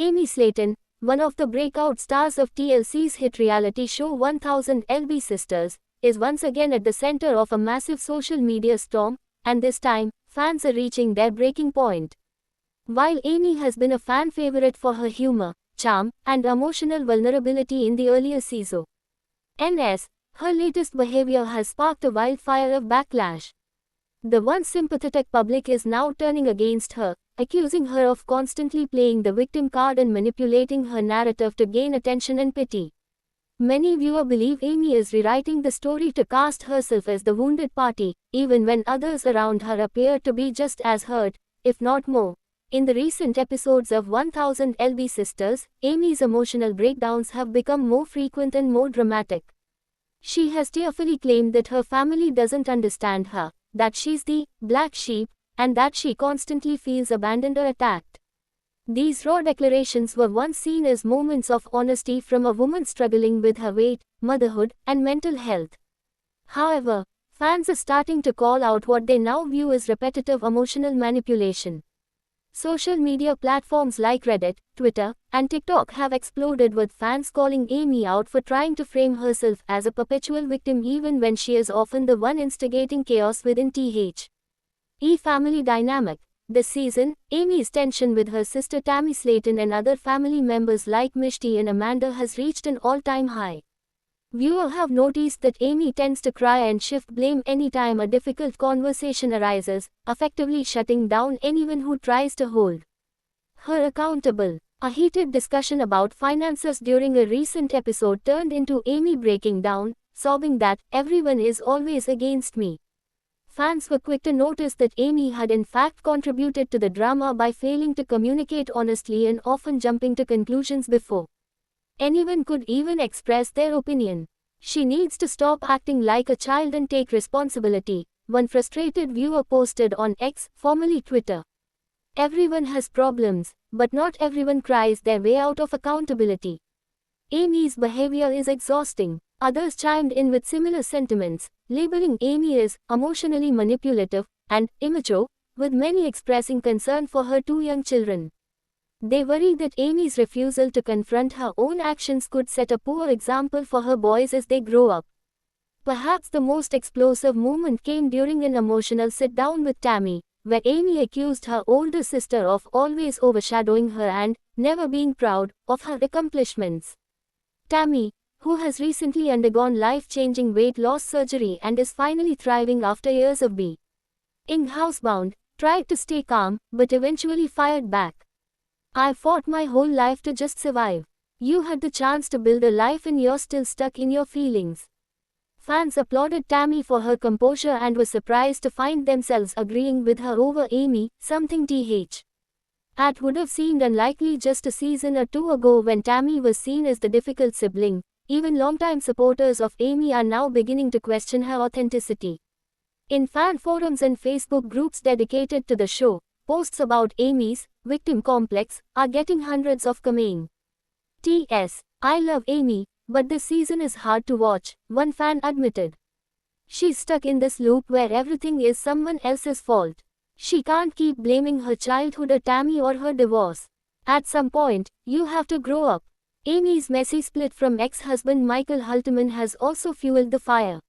Amy Slayton, one of the breakout stars of TLC's hit reality show 1000 LB Sisters, is once again at the center of a massive social media storm, and this time, fans are reaching their breaking point. While Amy has been a fan favorite for her humor, charm, and emotional vulnerability in the earlier season, her latest behavior has sparked a wildfire of backlash. The once sympathetic public is now turning against her, accusing her of constantly playing the victim card and manipulating her narrative to gain attention and pity. Many viewers believe Amy is rewriting the story to cast herself as the wounded party, even when others around her appear to be just as hurt, if not more. In the recent episodes of 1000 LB Sisters, Amy's emotional breakdowns have become more frequent and more dramatic. She has tearfully claimed that her family doesn't understand her, that she's the black sheep, and that she constantly feels abandoned or attacked. These raw declarations were once seen as moments of honesty from a woman struggling with her weight, motherhood, and mental health. However, fans are starting to call out what they now view as repetitive emotional manipulation. Social media platforms like Reddit, Twitter, and TikTok have exploded with fans calling Amy out for trying to frame herself as a perpetual victim even when she is often the one instigating chaos within family dynamic. This season, Amy's tension with her sister Tammy Slayton and other family members like Mishti and Amanda has reached an all-time high. Viewers have noticed that Amy tends to cry and shift blame anytime a difficult conversation arises, effectively shutting down anyone who tries to hold her accountable. A heated discussion about finances during a recent episode turned into Amy breaking down, sobbing that everyone is always against me. Fans were quick to notice that Amy had in fact contributed to the drama by failing to communicate honestly and often jumping to conclusions before anyone could even express their opinion. She needs to stop acting like a child and take responsibility, one frustrated viewer posted on X, formerly Twitter. Everyone has problems, but not everyone cries their way out of accountability. Amy's behavior is exhausting. Others chimed in with similar sentiments, labeling Amy as emotionally manipulative and immature, with many expressing concern for her two young children. They worry that Amy's refusal to confront her own actions could set a poor example for her boys as they grow up. Perhaps the most explosive moment came during an emotional sit-down with Tammy, where Amy accused her older sister of always overshadowing her and never being proud of her accomplishments. Tammy, who has recently undergone life-changing weight loss surgery and is finally thriving after years of being housebound, tried to stay calm, but eventually fired back. I fought my whole life to just survive. You had the chance to build a life and you're still stuck in your feelings. Fans applauded Tammy for her composure and were surprised to find themselves agreeing with her over Amy, something that would have seemed unlikely just a season or two ago when Tammy was seen as the difficult sibling. Even longtime supporters of Amy are now beginning to question her authenticity. In fan forums and Facebook groups dedicated to the show, posts about Amy's victim complex are getting hundreds of comments. T.S. I love Amy, but this season is hard to watch, one fan admitted. She's stuck in this loop where everything is someone else's fault. She can't keep blaming her childhood or Tammy or her divorce. At some point, you have to grow up. Amy's messy split from ex-husband Michael Hultman has also fueled the fire.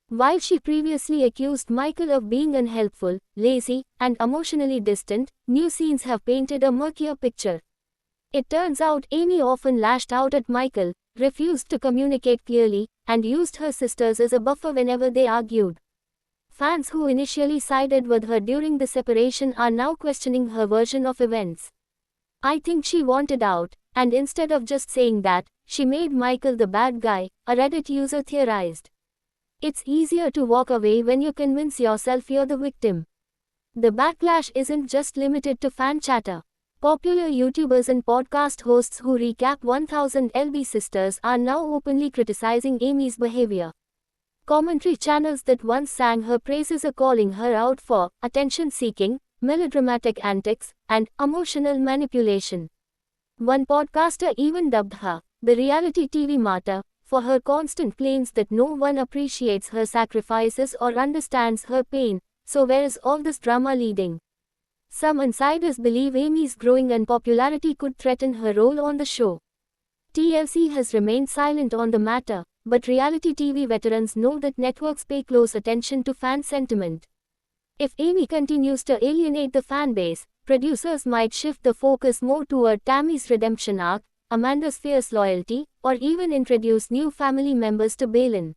While she previously accused Michael of being unhelpful, lazy, and emotionally distant, new scenes have painted a murkier picture. It turns out Amy often lashed out at Michael, refused to communicate clearly, and used her sisters as a buffer whenever they argued. Fans who initially sided with her during the separation are now questioning her version of events. I think she wanted out, and instead of just saying that, she made Michael the bad guy, a Reddit user theorized. It's easier to walk away when you convince yourself you're the victim. The backlash isn't just limited to fan chatter. Popular YouTubers and podcast hosts who recap 1000 LB Sisters are now openly criticizing Amy's behavior. Commentary channels that once sang her praises are calling her out for attention-seeking, melodramatic antics, and emotional manipulation. One podcaster even dubbed her the reality TV martyr for her constant claims that no one appreciates her sacrifices or understands her pain. So where is all this drama leading? Some insiders believe Amy's growing unpopularity could threaten her role on the show. TLC has remained silent on the matter, but reality TV veterans know that networks pay close attention to fan sentiment. If Amy continues to alienate the fan base, producers might shift the focus more toward Tammy's redemption arc, Amanda's fierce loyalty, or even introduce new family members to bail in.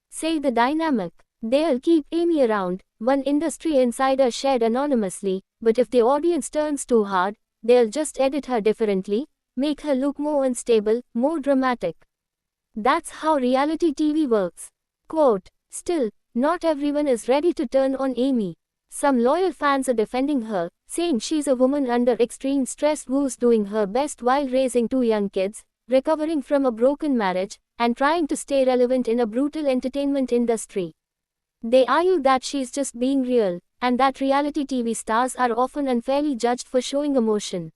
Say the dynamic. They'll keep Amy around, one industry insider shared anonymously, but if the audience turns too hard, they'll just edit her differently, make her look more unstable, more dramatic. That's how reality TV works. Quote, still, not everyone is ready to turn on Amy. Some loyal fans are defending her, saying she's a woman under extreme stress who's doing her best while raising 2 young kids, recovering from a broken marriage, and trying to stay relevant in a brutal entertainment industry. They argue that she's just being real, and that reality TV stars are often unfairly judged for showing emotion.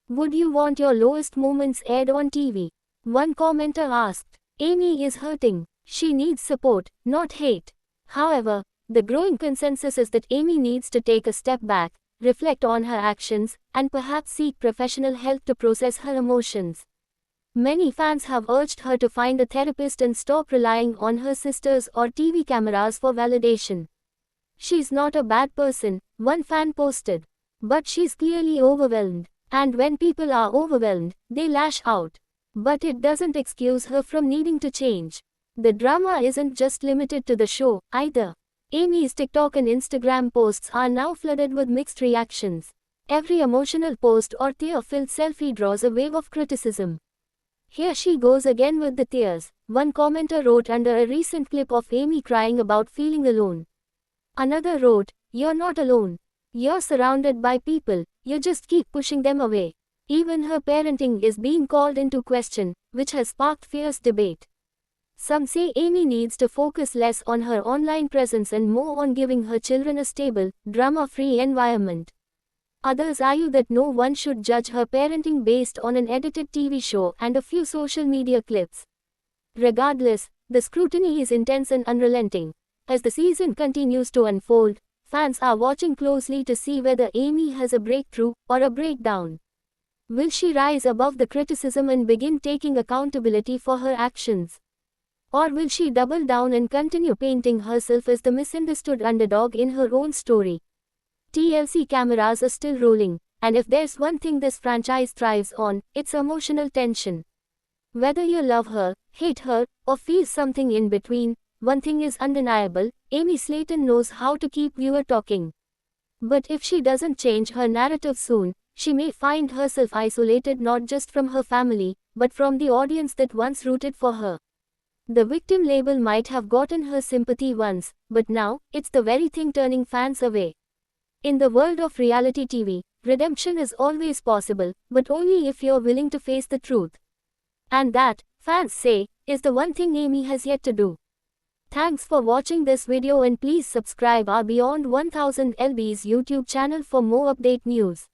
Would you want your lowest moments aired on TV? One commenter asked. Amy is hurting. She needs support, not hate. However, the growing consensus is that Amy needs to take a step back, reflect on her actions, and perhaps seek professional help to process her emotions. Many fans have urged her to find a therapist and stop relying on her sisters or TV cameras for validation. She's not a bad person, one fan posted. But she's clearly overwhelmed. And when people are overwhelmed, they lash out. But it doesn't excuse her from needing to change. The drama isn't just limited to the show, either. Amy's TikTok and Instagram posts are now flooded with mixed reactions. Every emotional post or tear-filled selfie draws a wave of criticism. Here she goes again with the tears, one commenter wrote under a recent clip of Amy crying about feeling alone. Another wrote, you're not alone. You're surrounded by people, you just keep pushing them away. Even her parenting is being called into question, which has sparked fierce debate. Some say Amy needs to focus less on her online presence and more on giving her children a stable, drama-free environment. Others argue that no one should judge her parenting based on an edited TV show and a few social media clips. Regardless, the scrutiny is intense and unrelenting. As the season continues to unfold, fans are watching closely to see whether Amy has a breakthrough or a breakdown. Will she rise above the criticism and begin taking accountability for her actions? Or will she double down and continue painting herself as the misunderstood underdog in her own story? TLC cameras are still rolling, and if there's one thing this franchise thrives on, it's emotional tension. Whether you love her, hate her, or feel something in between, one thing is undeniable, Amy Slayton knows how to keep viewer talking. But if she doesn't change her narrative soon, she may find herself isolated not just from her family, but from the audience that once rooted for her. The victim label might have gotten her sympathy once, but now, it's the very thing turning fans away. In the world of reality TV, redemption is always possible, but only if you're willing to face the truth. And that, fans say, is the one thing Amy has yet to do. Thanks for watching this video and please subscribe our Beyond 1000 LB's YouTube channel for more update news.